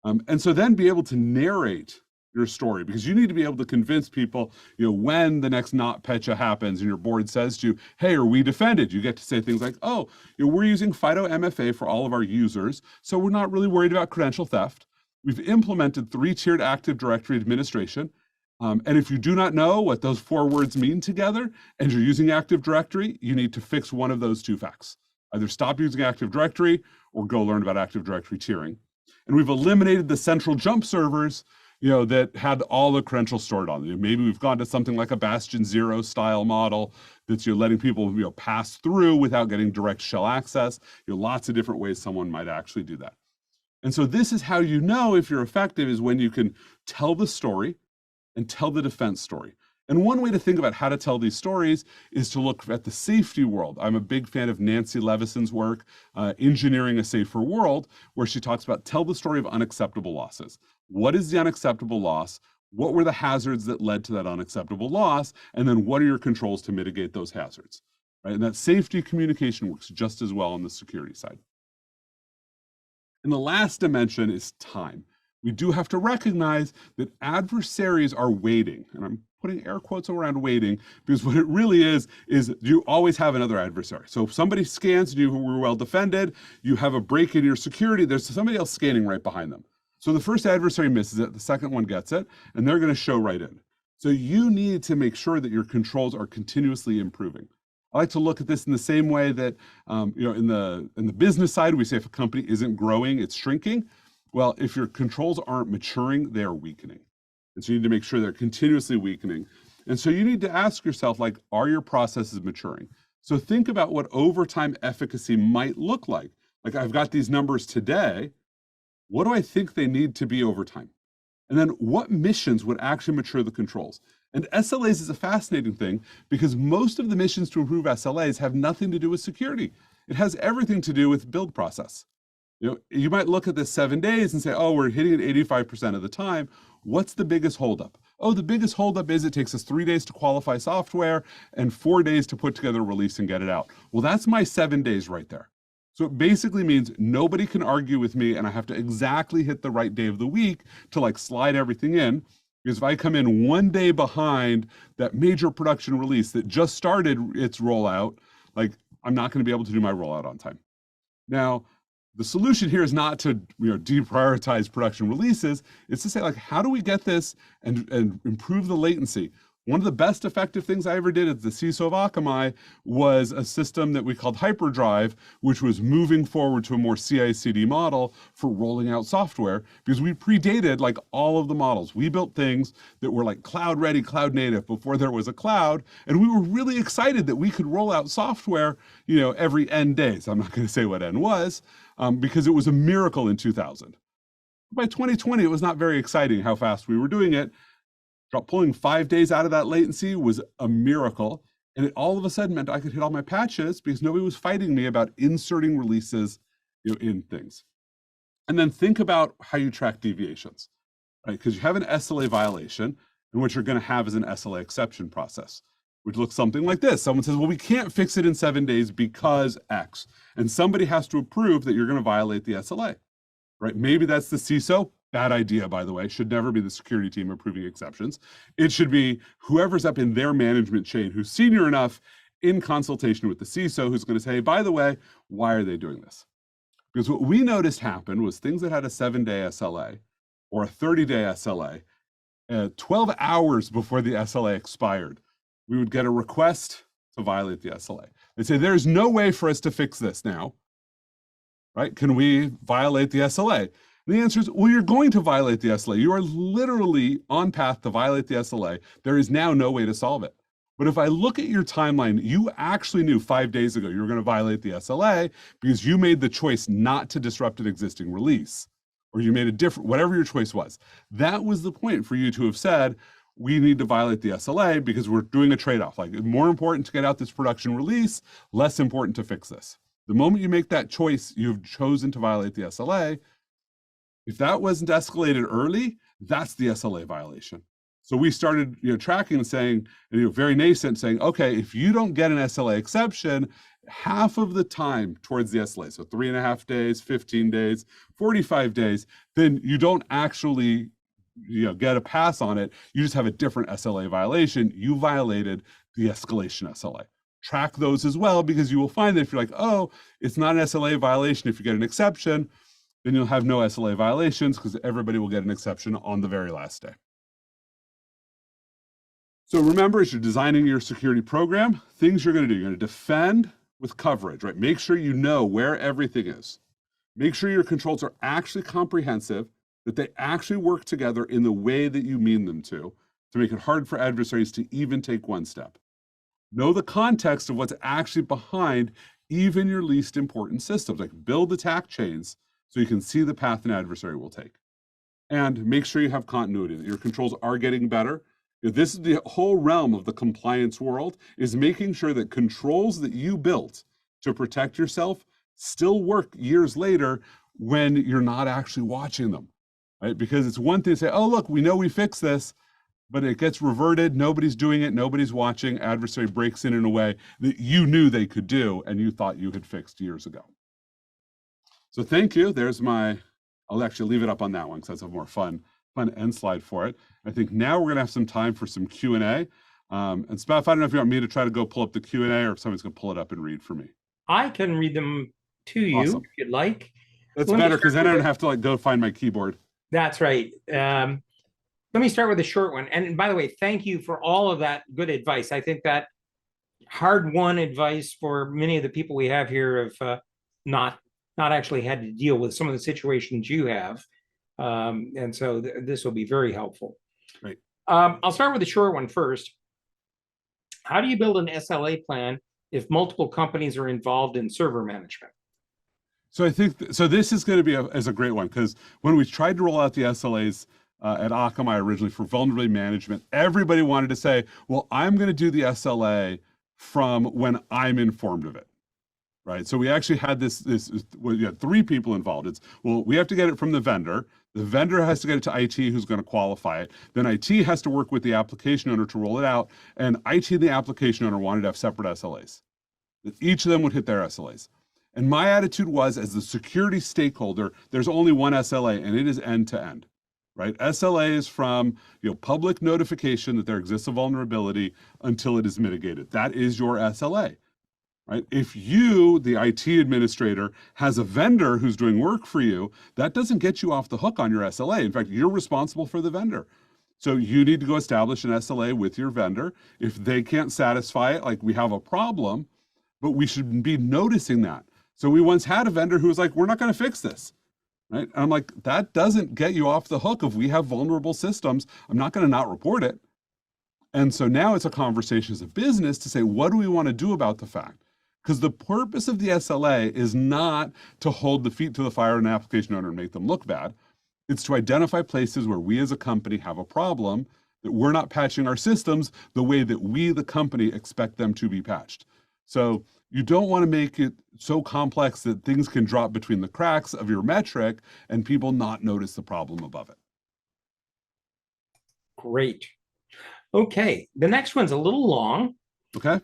And so then be able to narrate your story, because you need to be able to convince people, when the next NotPetya happens and your board says to you, hey, are we defended? You get to say things like, oh, we're using FIDO MFA for all of our users, so we're not really worried about credential theft. We've implemented 3-tiered Active Directory administration. And if you do not know what those 4 words mean together and you're using Active Directory, you need to fix one of those 2 facts. Either stop using Active Directory or go learn about Active Directory tiering. And we've eliminated the central jump servers that had all the credentials stored on them. Maybe we've gone to something like a Bastion Zero style model that's letting people pass through without getting direct shell access. Lots of different ways someone might actually do that. And so this is how you know if you're effective, is when you can tell the story and tell the defense story. And one way to think about how to tell these stories is to look at the safety world. I'm a big fan of Nancy Levison's work, Engineering a Safer World, where she talks about tell the story of unacceptable losses. What is the unacceptable loss? What were the hazards that led to that unacceptable loss? And then what are your controls to mitigate those hazards? Right? And that safety communication works just as well on the security side. And the last dimension is time. We do have to recognize that adversaries are waiting, and I'm putting air quotes around waiting, because what it really is you always have another adversary. So if somebody scans you who were well defended, you have a break in your security, there's somebody else scanning right behind them. So the first adversary misses it, the second one gets it, and they're going to show right in. So you need to make sure that your controls are continuously improving. I like to look at this in the same way that, in the business side, we say if a company isn't growing, it's shrinking. Well, if your controls aren't maturing, they are weakening. And so you need to make sure they're continuously weakening. And so you need to ask yourself, are your processes maturing? So think about what overtime efficacy might look like. Like, I've got these numbers today. What do I think they need to be over time? And then what missions would actually mature the controls? And SLAs is a fascinating thing because most of the missions to improve SLAs have nothing to do with security. It has everything to do with build process. You might look at this 7 days and say, oh, we're hitting it 85% of the time. What's the biggest holdup? Oh, the biggest holdup is it takes us 3 days to qualify software and 4 days to put together a release and get it out. Well, that's my 7 days right there. So it basically means nobody can argue with me and I have to exactly hit the right day of the week to slide everything in. Because if I come in 1 day behind that major production release that just started its rollout, I'm not going to be able to do my rollout on time. Now, the solution here is not to deprioritize production releases. It's to say, how do we get this and improve the latency? One of the best effective things I ever did as the CISO of Akamai was a system that we called Hyperdrive, which was moving forward to a more CI/CD model for rolling out software, because we predated all of the models. We built things that were cloud ready, cloud native before there was a cloud, and we were really excited that we could roll out software, every N days. I'm not going to say what N was, because it was a miracle in 2000. By 2020, it was not very exciting how fast we were doing it. Pulling 5 days out of that latency was a miracle. And it all of a sudden meant I could hit all my patches because nobody was fighting me about inserting releases in things. And then think about how you track deviations, right? Because you have an SLA violation, and what you're going to have is an SLA exception process, which looks something like this. Someone says, well, we can't fix it in 7 days because X. And somebody has to approve that you're going to violate the SLA, right? Maybe that's the CISO. Bad idea, by the way. Should never be the security team approving exceptions. It should be whoever's up in their management chain who's senior enough in consultation with the CISO who's going to say, hey, by the way, why are they doing this? Because what we noticed happened was things that had a 7-day SLA or a 30-day SLA, 12 hours before the SLA expired, we would get a request to violate the SLA. They'd say, there's no way for us to fix this now, right? Can we violate the SLA? And the answer is, well, you're going to violate the SLA. You are literally on path to violate the SLA. There is now no way to solve it. But if I look at your timeline, you actually knew 5 days ago you were going to violate the SLA because you made the choice not to disrupt an existing release, or you made a different, whatever your choice was. That was the point for you to have said, we need to violate the SLA because we're doing a trade-off. Like, more important to get out this production release, less important to fix this. The moment you make that choice, you've chosen to violate the SLA. If that wasn't escalated early, that's the SLA violation. So we started, tracking and saying, very nascent, saying, okay, if you don't get an SLA exception, half of the time towards the SLA, so 3.5 days, 15 days, 45 days, then you don't actually, get a pass on it. You just have a different SLA violation. You violated the escalation SLA. Track those as well, because you will find that if you're like, oh, it's not an SLA violation, if you get an exception, then you'll have no SLA violations because everybody will get an exception on the very last day. So remember, as you're designing your security program, things you're going to do, you're going to defend with coverage, right? Make sure you know where everything is. Make sure your controls are actually comprehensive, that they actually work together in the way that you mean them to make it hard for adversaries to even take one step. Know the context of what's actually behind even your least important systems, like build attack chains so you can see the path an adversary will take. And make sure you have continuity, that your controls are getting better. This is the whole realm of the compliance world, is making sure that controls that you built to protect yourself still work years later when you're not actually watching them, right? Because it's one thing to say, oh, look, we know we fixed this, but it gets reverted, nobody's doing it, nobody's watching, adversary breaks in a way that you knew they could do and you thought you had fixed years ago. So thank you. There's I'll actually leave it up on that one because that's a more fun end slide for it. I think now we're gonna have some time for some Q&A. And Spaff, I don't know if you want me to try to go pull up the Q&A or if somebody's gonna pull it up and read for me. I can read them to you Awesome. if you'd like. That's better because then I don't have to go find my keyboard. That's right. Let me start with a short one. And by the way, thank you for all of that good advice. I think that hard-won advice for many of the people we have here have not actually had to deal with some of the situations you have. And so this will be very helpful. Right. I'll start with the short one first. How do you build an SLA plan if multiple companies are involved in server management? So I think, so this is going to be a great one, because when we tried to roll out the SLAs at Akamai originally for vulnerability management, everybody wanted to say, well, I'm going to do the SLA from when I'm informed of it. Right, so we actually had we had 3 people involved. It's, well, we have to get it from the vendor. The vendor has to get it to IT, who's going to qualify it. Then IT has to work with the application owner to roll it out. And IT and the application owner wanted to have separate SLAs. Each of them would hit their SLAs. And my attitude was, as the security stakeholder, there's only one SLA, and it is end to end. Right, SLA is from public notification that there exists a vulnerability until it is mitigated. That is your SLA. Right? If you, the IT administrator, has a vendor who's doing work for you, that doesn't get you off the hook on your SLA. In fact, you're responsible for the vendor. So you need to go establish an SLA with your vendor. If they can't satisfy it, like, we have a problem, but we should be noticing that. So we once had a vendor who was like, we're not going to fix this. Right? And I'm like, that doesn't get you off the hook. If we have vulnerable systems, I'm not going to not report it. And so now it's a conversation as a business to say, what do we want to do about the fact? Because the purpose of the SLA is not to hold the feet to the fire of an application owner and make them look bad. It's to identify places where we as a company have a problem, that we're not patching our systems the way that we, the company, expect them to be patched. So you don't want to make it so complex that things can drop between the cracks of your metric and people not notice the problem above it. Great. Okay, the next one's a little long. Okay.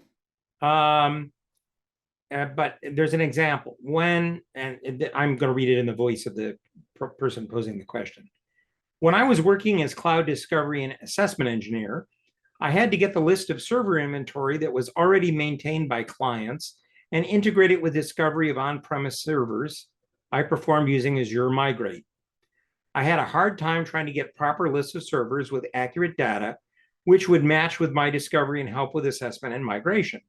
But there's an example. I'm going to read it in the voice of the person posing the question. When I was working as cloud discovery and assessment engineer, I had to get the list of server inventory that was already maintained by clients and integrate it with discovery of on-premise servers I performed using Azure Migrate. I had a hard time trying to get proper lists of servers with accurate data, which would match with my discovery and help with assessment and migration.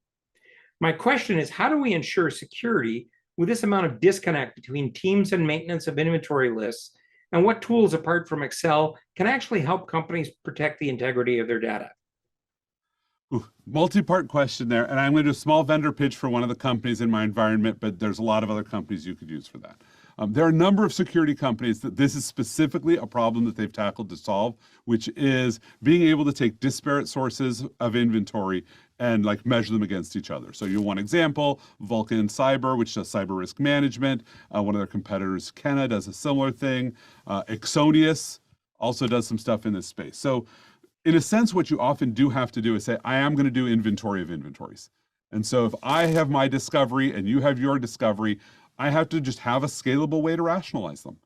My question is, how do we ensure security with this amount of disconnect between teams and maintenance of inventory lists? And what tools, apart from Excel, can actually help companies protect the integrity of their data? Multi-part question there. And I'm going to do a small vendor pitch for one of the companies in my environment, but there's a lot of other companies you could use for that. There are a number of security companies that this is specifically a problem that they've tackled to solve, which is being able to take disparate sources of inventory and like measure them against each other. So one example, Vulcan Cyber, which does cyber risk management. One of their competitors, Kenna, does a similar thing. Exonius also does some stuff in this space. So in a sense, what you often do have to do is say, I am going to do inventory of inventories. And so if I have my discovery and you have your discovery, I have to just have a scalable way to rationalize them.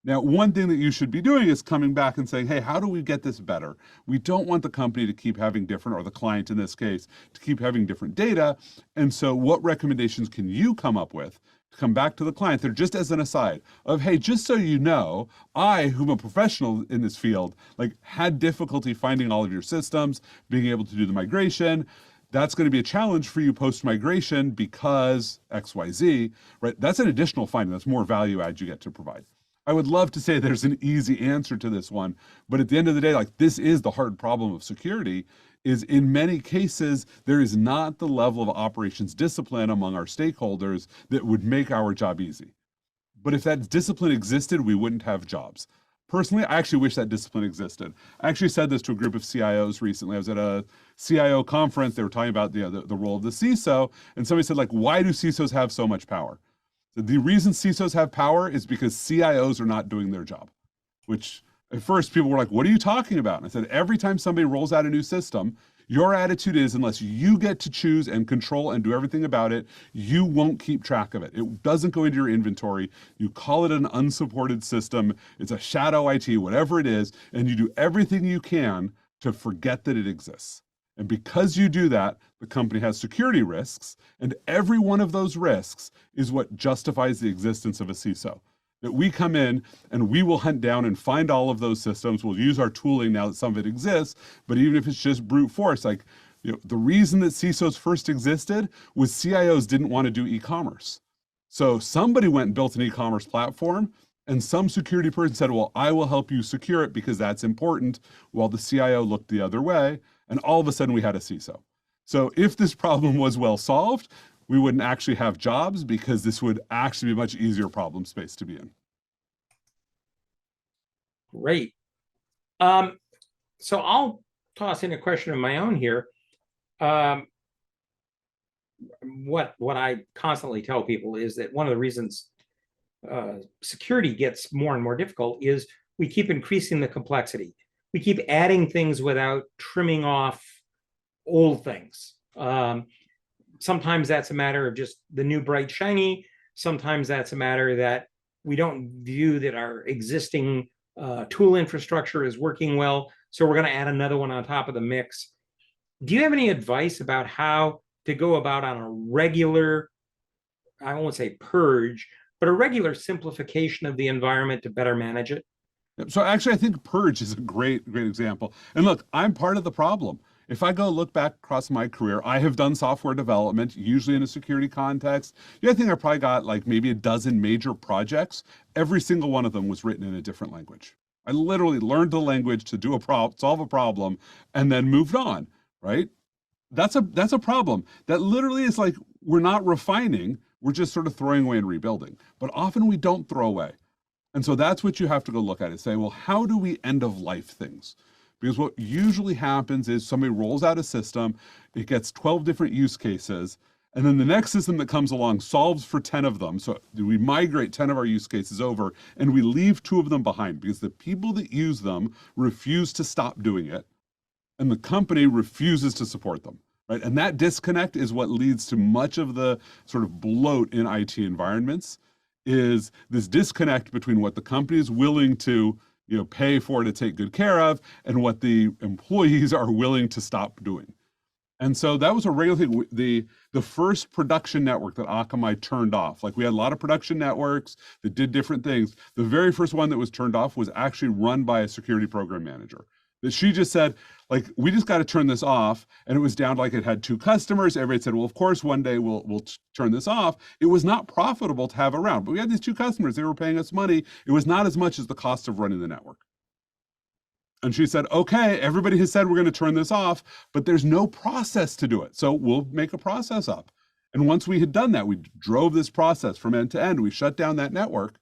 Now, one thing that you should be doing is coming back and saying, hey, how do we get this better? We don't want the company to keep having different, or the client in this case, to keep having different data. And so what recommendations can you come up with to come back to the client? They're just as an aside of, hey, just so you know, I, whom a professional in this field, like had difficulty finding all of your systems, being able to do the migration. That's going to be a challenge for you post-migration because XYZ, right? That's an additional finding. That's more value add you get to provide. I would love to say there's an easy answer to this one, but at the end of the day, like this is the hard problem of security, is in many cases, there is not the level of operations discipline among our stakeholders that would make our job easy. But if that discipline existed, we wouldn't have jobs. Personally, I actually wish that discipline existed. I actually said this to a group of CIOs recently. I was at a CIO conference. They were talking about the role of the CISO, and somebody said, like, why do CISOs have so much power? So the reason CISOs have power is because CIOs are not doing their job, which at first people were like, what are you talking about? And I said, every time somebody rolls out a new system, your attitude is, unless you get to choose and control and do everything about it, you won't keep track of it. It doesn't go into your inventory. You call it an unsupported system. It's a shadow IT, whatever it is, and you do everything you can to forget that it exists. And because you do that, the company has security risks, and every one of those risks is what justifies the existence of a CISO. That we come in and we will hunt down and find all of those systems. We'll use our tooling now that some of it exists, but even if it's just brute force, like, you know, the reason that CISOs first existed was CIOs didn't want to do e-commerce. So somebody went and built an e-commerce platform, and some security person said, well, I will help you secure it because that's important, while the CIO looked the other way, and all of a sudden we had a CISO. So if this problem was well solved, we wouldn't actually have jobs because this would actually be a much easier problem space to be in. Great. So I'll toss in a question of my own here. What I constantly tell people is that one of the reasons security gets more and more difficult is we keep increasing the complexity. We keep adding things without trimming off old things. Sometimes that's a matter of just the new bright shiny. Sometimes that's a matter that we don't view that our existing tool infrastructure is working well, so we're going to add another one on top of the mix. Do you have any advice about how to go about on a regular, I won't say purge, but a regular simplification of the environment to better manage it? So actually, I think purge is a great example. And look, I'm part of the problem. If I go look back across my career, I have done software development, usually in a security context. I think I probably got like maybe a dozen major projects. Every single one of them was written in a different language. I literally learned the language to do solve a problem and then moved on, right? That's a problem. That literally is like, we're not refining, we're just sort of throwing away and rebuilding. But often we don't throw away. And so that's what you have to go look at, is say, well, how do we end of life things? Because what usually happens is somebody rolls out a system, it gets 12 different use cases, and then the next system that comes along solves for 10 of them. So we migrate 10 of our use cases over, and we leave 2 of them behind because the people that use them refuse to stop doing it, and the company refuses to support them, right? And that disconnect is what leads to much of the sort of bloat in IT environments, is this disconnect between what the company is willing to pay for to take good care of, and what the employees are willing to stop doing. And so that was a regular thing. The first production network that Akamai turned off, like we had a lot of production networks that did different things. The very first one that was turned off was actually run by a security program manager. That she just said, like, we just got to turn this off. And it was down to like it had 2 customers. Everybody said, well, of course, one day we'll turn this off. It was not profitable to have around, but we had these 2 customers. They were paying us money. It was not as much as the cost of running the network. And she said, okay, everybody has said we're going to turn this off, but there's no process to do it. So we'll make a process up. And once we had done that, we drove this process from end to end. We shut down that network.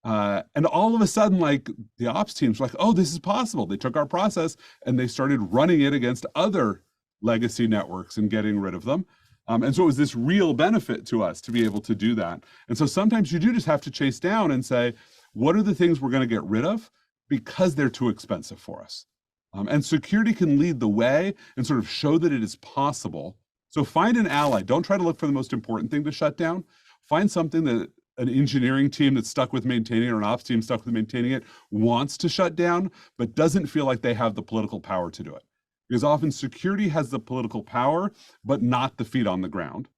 And all of a sudden, like the ops teams were like, oh, this is possible. They took our process and they started running it against other legacy networks and getting rid of them. And so it was this real benefit to us to be able to do that. And so sometimes you do just have to chase down and say, what are the things we're going to get rid of because they're too expensive for us? And security can lead the way and sort of show that it is possible. So find an ally. Don't try to look for the most important thing to shut down. Find something that an engineering team that's stuck with maintaining it or an ops team stuck with maintaining it wants to shut down, but doesn't feel like they have the political power to do it. Because often security has the political power, but not the feet on the ground.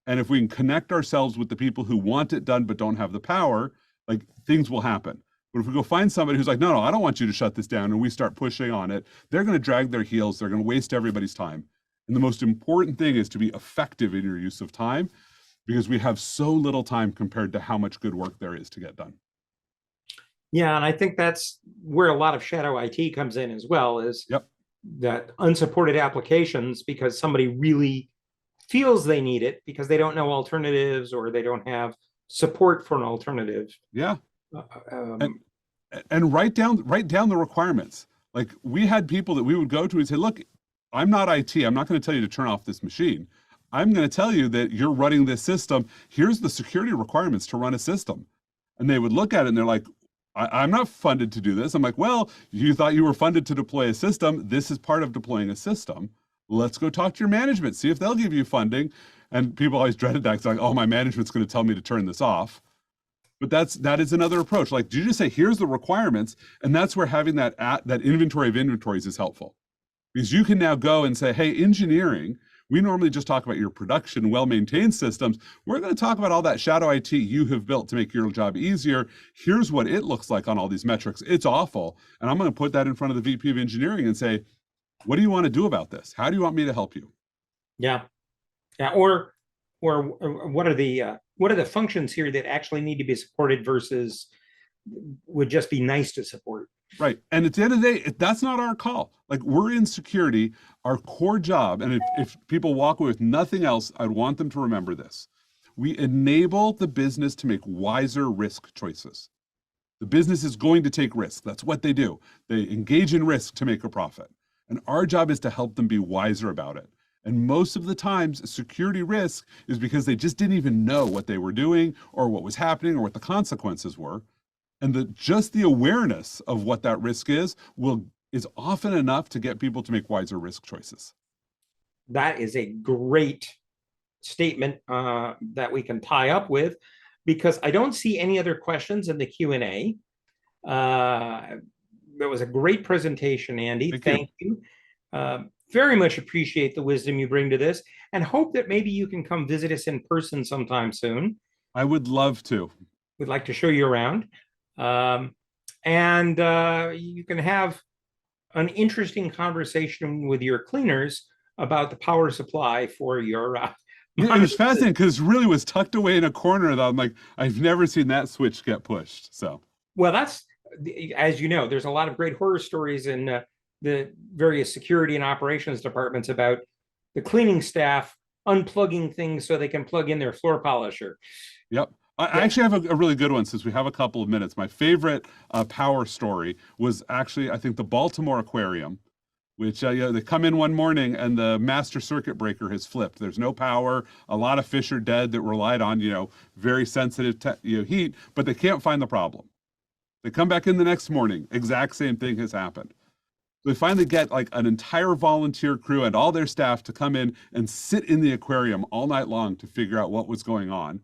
And if we can connect ourselves with the people who want it done but don't have the power, like things will happen. But if we go find somebody who's like, no, I don't want you to shut this down, and we start pushing on it, they're going to drag their heels. They're going to waste everybody's time. And the most important thing is to be effective in your use of time, because we have so little time compared to how much good work there is to get done. Yeah, and I think that's where a lot of shadow IT comes in as well, is that unsupported applications, because somebody really feels they need it because they don't know alternatives or they don't have support for an alternative. Yeah. And write down the requirements. Like we had people that we would go to and say, look, I'm not IT. I'm not going to tell you to turn off this machine. I'm going to tell you that you're running this system. Here's the security requirements to run a system. And they would look at it and they're like, I'm not funded to do this. I'm like, well, you thought you were funded to deploy a system. This is part of deploying a system. Let's go talk to your management, see if they'll give you funding. And people always dreaded that. It's like, oh, my management's going to tell me to turn this off. But that is another approach. Like, do you just say, here's the requirements? And that's where having that inventory of inventories is helpful. Because you can now go and say, hey, engineering, we normally just talk about your production, well-maintained systems. We're going to talk about all that shadow IT you have built to make your job easier. Here's what it looks like on all these metrics. It's awful. And I'm going to put that in front of the VP of engineering and say, what do you want to do about this? How do you want me to help you? Yeah. Yeah. Or what are the functions here that actually need to be supported versus would just be nice to support? Right. And at the end of the day, that's not our call. Like, we're in security, our core job. And if people walk away with nothing else, I'd want them to remember this. We enable the business to make wiser risk choices. The business is going to take risk. That's what they do. They engage in risk to make a profit. And our job is to help them be wiser about it. And most of the times, security risk is because they just didn't even know what they were doing or what was happening or what the consequences were. And just the awareness of what that risk is often enough to get people to make wiser risk choices. That is a great statement that we can tie up with, because I don't see any other questions in the Q&A. That was a great presentation, Andy. Thank you. Very much appreciate the wisdom you bring to this, and hope that maybe you can come visit us in person sometime soon. I would love to. We'd like to show you around. And you can have an interesting conversation with your cleaners about the power supply for your it was fascinating because it really was tucked away in a corner that I'm like, I've never seen that switch get pushed. So, well, that's, as you know, there's a lot of great horror stories in the various security and operations departments about the cleaning staff unplugging things so they can plug in their floor polisher. Yep. I actually have a really good one, since we have a couple of minutes. My favorite power story was actually, I think, the Baltimore Aquarium, which they come in one morning and the master circuit breaker has flipped. There's no power. A lot of fish are dead that relied on, very sensitive heat, but they can't find the problem. They come back in the next morning. Exact same thing has happened. They finally get like an entire volunteer crew and all their staff to come in and sit in the aquarium all night long to figure out what was going on.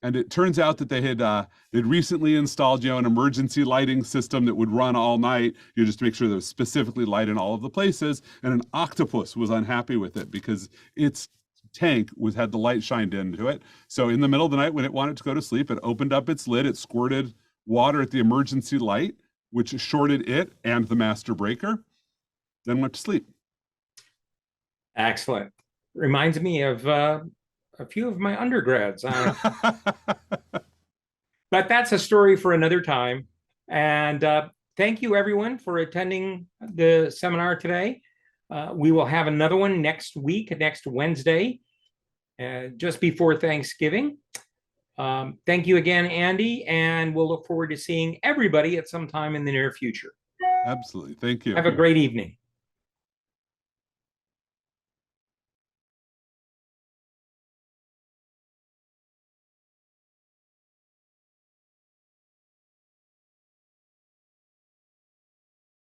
And it turns out that they'd recently installed, an emergency lighting system that would run all night, just to make sure there was specifically light in all of the places. And an octopus was unhappy with it because its tank had the light shined into it. So in the middle of the night, when it wanted to go to sleep, it opened up its lid, it squirted water at the emergency light, which shorted it and the master breaker, then went to sleep. Excellent. Reminds me of a few of my undergrads. But that's a story for another time. And thank you, everyone, for attending the seminar today. We will have another one next week, next Wednesday. just before Thanksgiving. Thank you again, Andy, and we'll look forward to seeing everybody at some time in the near future. Absolutely. Thank you. Have a great evening.